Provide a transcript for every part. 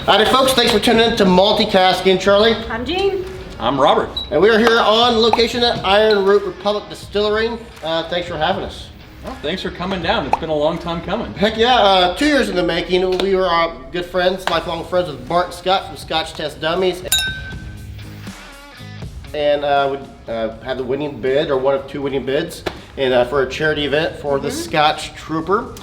Howdy folks, thanks for tuning in to Multicasking. Charlie. I'm Jean. I'm Robert. And we are here on location at Ironroot Republic Distillery. Thanks for having us. Well, thanks for coming down. It's been a long time coming. Heck yeah, 2 years in the making. We were good friends, lifelong friends with Bart Scott from Scotch Test Dummies. And we had the winning bid, or one of two winning bids, and for a charity event for the Scotch Trooper.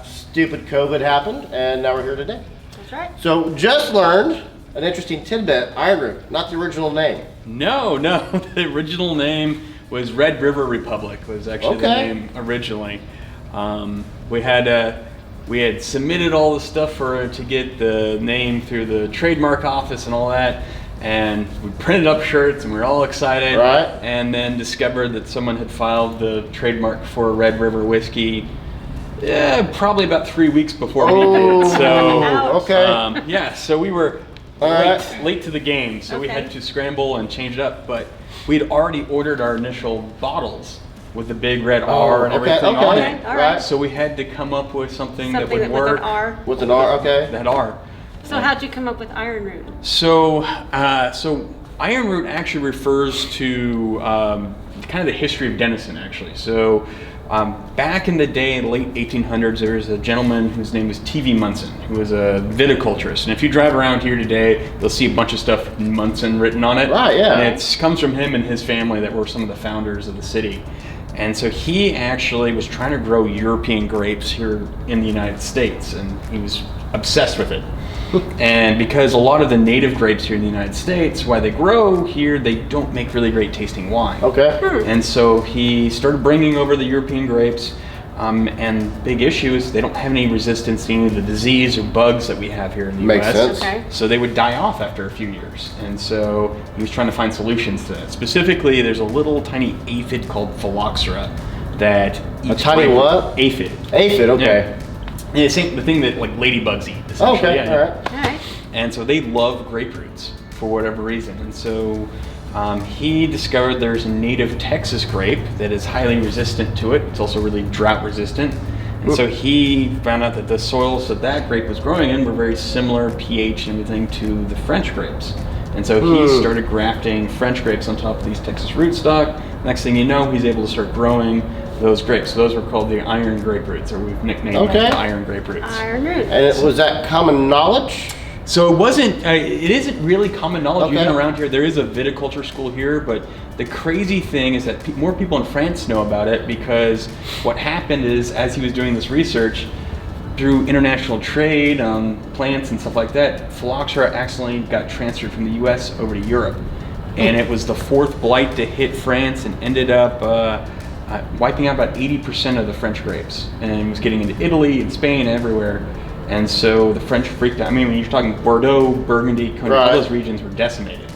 Stupid COVID happened, and now we're here today. That's right. So just learned an interesting tidbit, Ironroot, not the original name. No, the original name was Red River Republic, was actually the name originally. We had submitted all the stuff to get the name through the trademark office and all that, and we printed up shirts and we were all excited, right? And then discovered that someone had filed the trademark for Red River whiskey probably about 3 weeks before we did. So so we were late to the game, so we had to scramble and change it up, but we'd already ordered our initial bottles with the big red R and everything on it. All right. So we had to come up with something that would work. With an R. With an R, okay. That R. So how'd you come up with Ironroot? So Ironroot actually refers to kind of the history of Denison, actually. So back in the day, in the late 1800s, there was a gentleman whose name was T.V. Munson, who was a viticulturist. And if you drive around here today, you'll see a bunch of stuff Munson written on it. Right, yeah. And it comes from him and his family that were some of the founders of the city. And so he actually was trying to grow European grapes here in the United States, and he was obsessed with it. And because a lot of the native grapes here in the United States, why they grow here, they don't make really great tasting wine. Okay. And so he started bringing over the European grapes, and big issue is they don't have any resistance to any of the disease or bugs that we have here in the Makes US. sense. Okay. So they would die off after a few years. And so he was trying to find solutions to that. Specifically, there's a little tiny aphid called phylloxera that A tiny what? Aphid. Aphid, okay. Yeah. And it's the thing that like ladybugs eat, essentially. Okay, all right. All right. And so they love grapefruits for whatever reason. And so he discovered there's a native Texas grape that is highly resistant to it. It's also really drought resistant. And so he found out that the soils that grape was growing in were very similar pH and everything to the French grapes. And so he started grafting French grapes on top of these Texas rootstock. Next thing you know, he's able to start growing those grapes. So those were called the iron grapefruits, or we've nicknamed them the iron grapefruits. Ironroot. And was that common knowledge? So it wasn't, it isn't really common knowledge even around here. There is a viticulture school here, but the crazy thing is that more people in France know about it, because what happened is, as he was doing this research, through international trade on plants and stuff like that, phylloxera accidentally got transferred from the US over to Europe. And it was the fourth blight to hit France and ended up wiping out about 80% of the French grapes, and was getting into Italy and Spain and everywhere. And so the French freaked out. I mean, when you're talking Bordeaux, Burgundy, Cognac, all those regions were decimated.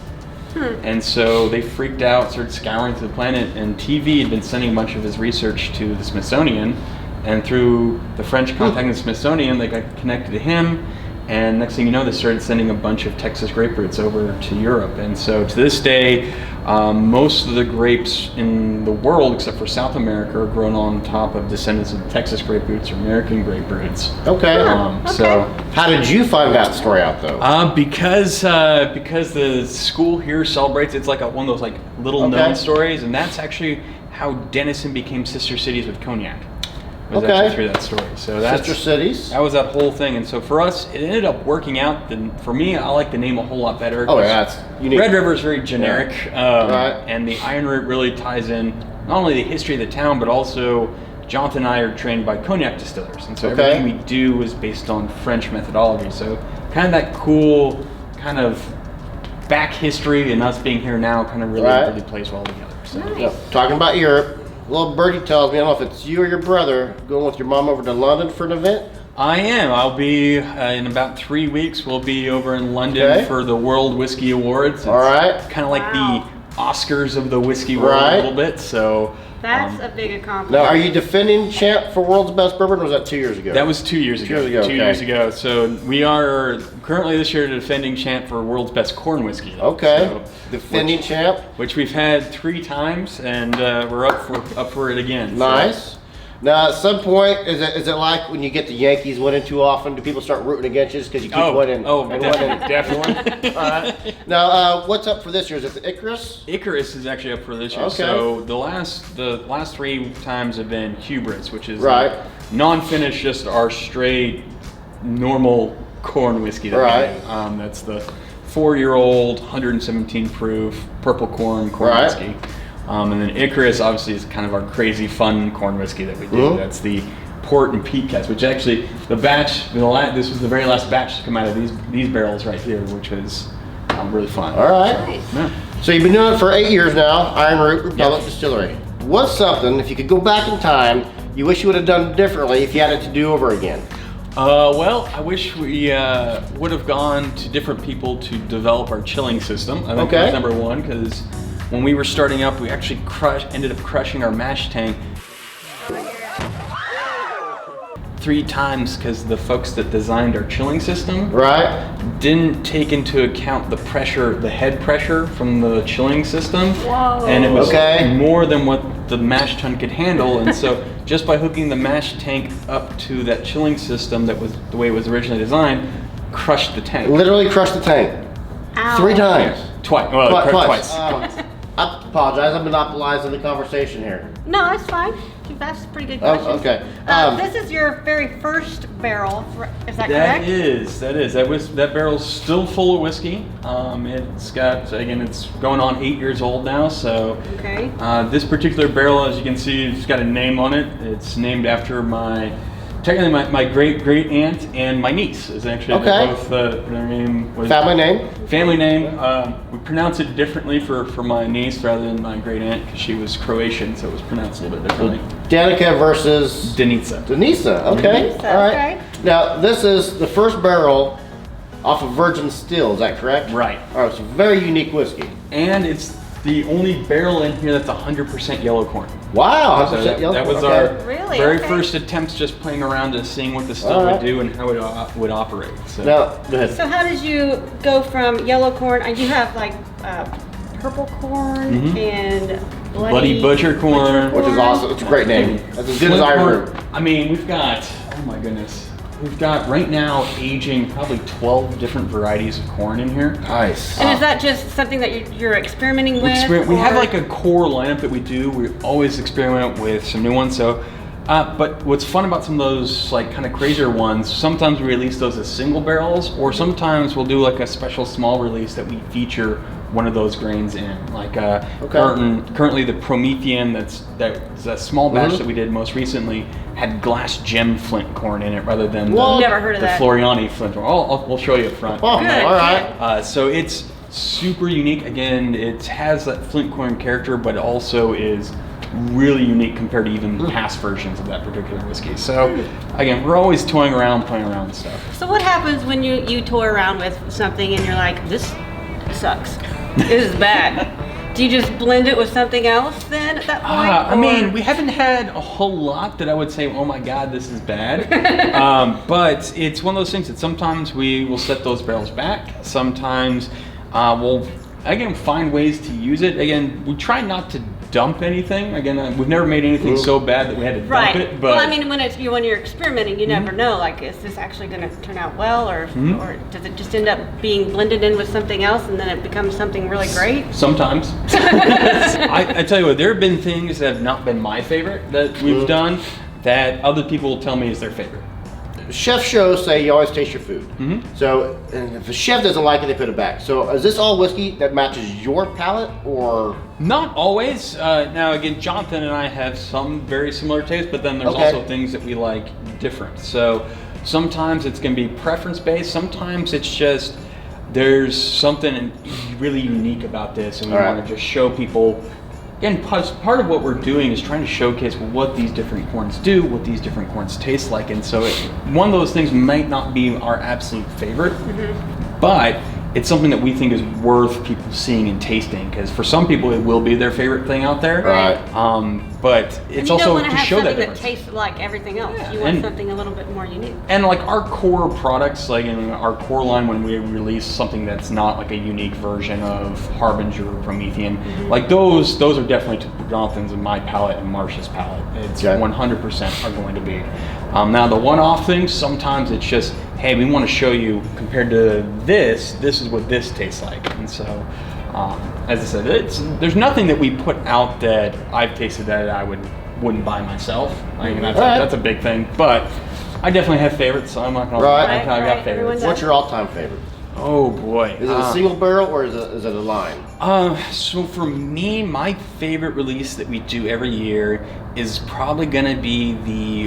And so they freaked out, started scouring through the planet, and TV had been sending a bunch of his research to the Smithsonian, and through the French contacting the Smithsonian, they got connected to him, and next thing you know, they started sending a bunch of Texas grapefruits over to Europe. And so to this day, most of the grapes in the world, except for South America, are grown on top of descendants of Texas grapefruits or American grapefruits. Okay. So how did you find that story out, though? because the school here celebrates, it's like one of those like little known stories, and that's actually how Denison became sister cities with Cognac. Was actually through that story. So that's Sister Cities? That was that whole thing. And so for us, it ended up working out. For me, I like the name a whole lot better. Oh, yeah, that's unique. Red River is very generic. And the Ironroot really ties in not only the history of the town, but also Jonathan and I are trained by cognac distillers. And so everything we do is based on French methodology. So kind of that cool kind of back history and us being here now kind of really plays well together. So. Nice. Talking about Europe, little birdie tells me, I don't know if it's you or your brother, going with your mom over to London for an event? I am. I'll be, in about 3 weeks, we'll be over in London for the World Whiskey Awards. It's kind of like the Oscars of the whiskey world a little bit, so. That's a big accomplishment. Now, are you defending champ for World's Best Bourbon, or was that 2 years ago? That was 2 years ago. 2 years ago. So we are currently this year defending champ for World's Best Corn Whiskey. So, defending champ. Which we've had 3 times, and we're up for it again. Nice. So, Now, at some point, is it like when you get the Yankees winning too often? Do people start rooting against you just because you keep winning? Oh, and definitely. winning? All right. Now, what's up for this year? Is it the Icarus? Icarus is actually up for this year. Okay. So the last 3 times have been Hubris, which is Right. non-finished, just our straight normal corn whiskey that Right. we do. That's the 4-year-old, 117 proof purple corn Right. whiskey. And then Icarus obviously is kind of our crazy fun corn whiskey that we do. Mhm. That's the port and peat cast, which actually this was the very last batch to come out of these barrels right here, which was really fun. All right. Nice. Yeah. So you've been doing it for 8 years now, Ironroot Republic Yep. Distillery. What's something, if you could go back in time, you wish you would have done differently if you had it to do over again? Well, I wish we would have gone to different people to develop our chilling system. I think Okay. that's number one, because when we were starting up, we actually ended up crushing our mash tank 3 times because the folks that designed our chilling system Right? didn't take into account the pressure, the head pressure from the chilling system. Whoa. And it was Okay. more than what the mash tun could handle. And so just by hooking the mash tank up to that chilling system that was the way it was originally designed, crushed the tank. Literally crushed the tank. Ow. 3 times. Twice. Well, Twice. twice. I apologize, I'm monopolizing the conversation here. No, that's fine. That's a pretty good Oh, question. okay. This is your very first barrel, is that That correct? is. That barrel's still full of whiskey. It's going on 8 years old now. So Okay. this particular barrel, as you can see, it's got a name on it. It's named after my great great aunt and my niece. Is actually Okay. both their name was Family name? family name. We pronounce it differently for my niece rather than my great aunt because she was Croatian, so it was pronounced a little bit differently. Danica versus Denison. Denisa. Okay. Denisa, All right. okay. Now, this is the first barrel off of virgin still, is that correct? Right. All right, it's a very unique whiskey. And it's the only barrel in here that's 100% yellow corn. Wow, So 100% yellow. that was okay. our Really? very Okay. first attempts just playing around and seeing what the still Alright. would do and how it would operate. So. Now, go ahead. So how did you go from yellow corn, you have like purple corn and Bloody butcher corn. Which is awesome. It's a great name. That's as good as Flint corn. Ironroot. I mean, we've got, oh my goodness. We've got right now aging probably 12 different varieties of corn in here. Nice. And is that just something that you're experimenting with? We have or- like a core lineup that we do. We always experiment with some new ones. So, but what's fun about some of those like kind of crazier ones, sometimes we release those as single barrels, or sometimes we'll do like a special small release that we feature one of those grains in. Like currently the Promethean, that's a small batch Mhm. that we did most recently, had glass gem flint corn in it rather than Whoa. Never heard of the that. Floriani flint. We'll show you up front. Oh, Good, all right. So it's super unique. Again, it has that flint corn character, but it also is really unique compared to even past versions of that particular whiskey. So again, we're always toying around, playing around with stuff. So what happens when you toy around with something and you're like, this sucks, this is bad? Do you just blend it with something else then at that point? I or- mean, we haven't had a whole lot that I would say, oh my God, this is bad. But it's one of those things that sometimes we will set those barrels back. Sometimes we'll, again, find ways to use it. Again, we try not to dump anything. Again, we've never made anything so bad that we had to dump Right. it. But Well, I mean, when you're experimenting, you never know. Like, is this actually going to turn out well, or does it just end up being blended in with something else, and then it becomes something really great? sometimes. I tell you what, there have been things that have not been my favorite that we've done that other people will tell me is their favorite. Chef shows say you always taste your food. Mhm. So, and if the chef doesn't like it, they put it back. So, is this all whiskey that matches your palate, or? Not always. Now, again, Jonathan and I have some very similar tastes, but then there's Okay. also things that we like different. So sometimes it's going to be preference based. Sometimes it's just there's something really unique about this, and we All right. want to just show people. Again, part of what we're doing is trying to showcase what these different corns do, what these different corns taste like, and so one of those things might not be our absolute favorite, but it's something that we think is worth people seeing and tasting, because for some people it will be their favorite thing out there. Right. But it's and you don't also want to have show that something that difference. tastes like everything else. Yeah, You want and- something a little bit more unique. And like our core products, like in our core line, when we release something that's not like a unique version of Harbinger or Promethean, like those are definitely to Jonathan's and my palate and Marsh's palate. It's Okay. 100% are going to be. Now the one-off things, sometimes it's just, hey, we want to show you compared to this is what this tastes like. And so, as I said, there's nothing that we put out that I've tasted that I wouldn't buy myself. I mean, that's a big thing. But I definitely have favorites, so I'm not gonna Right. lie. I've got Right, favorites. everyone What's your all-time favorite? Oh boy. Is it a single barrel or is it a line? So for me, my favorite release that we do every year is probably gonna be the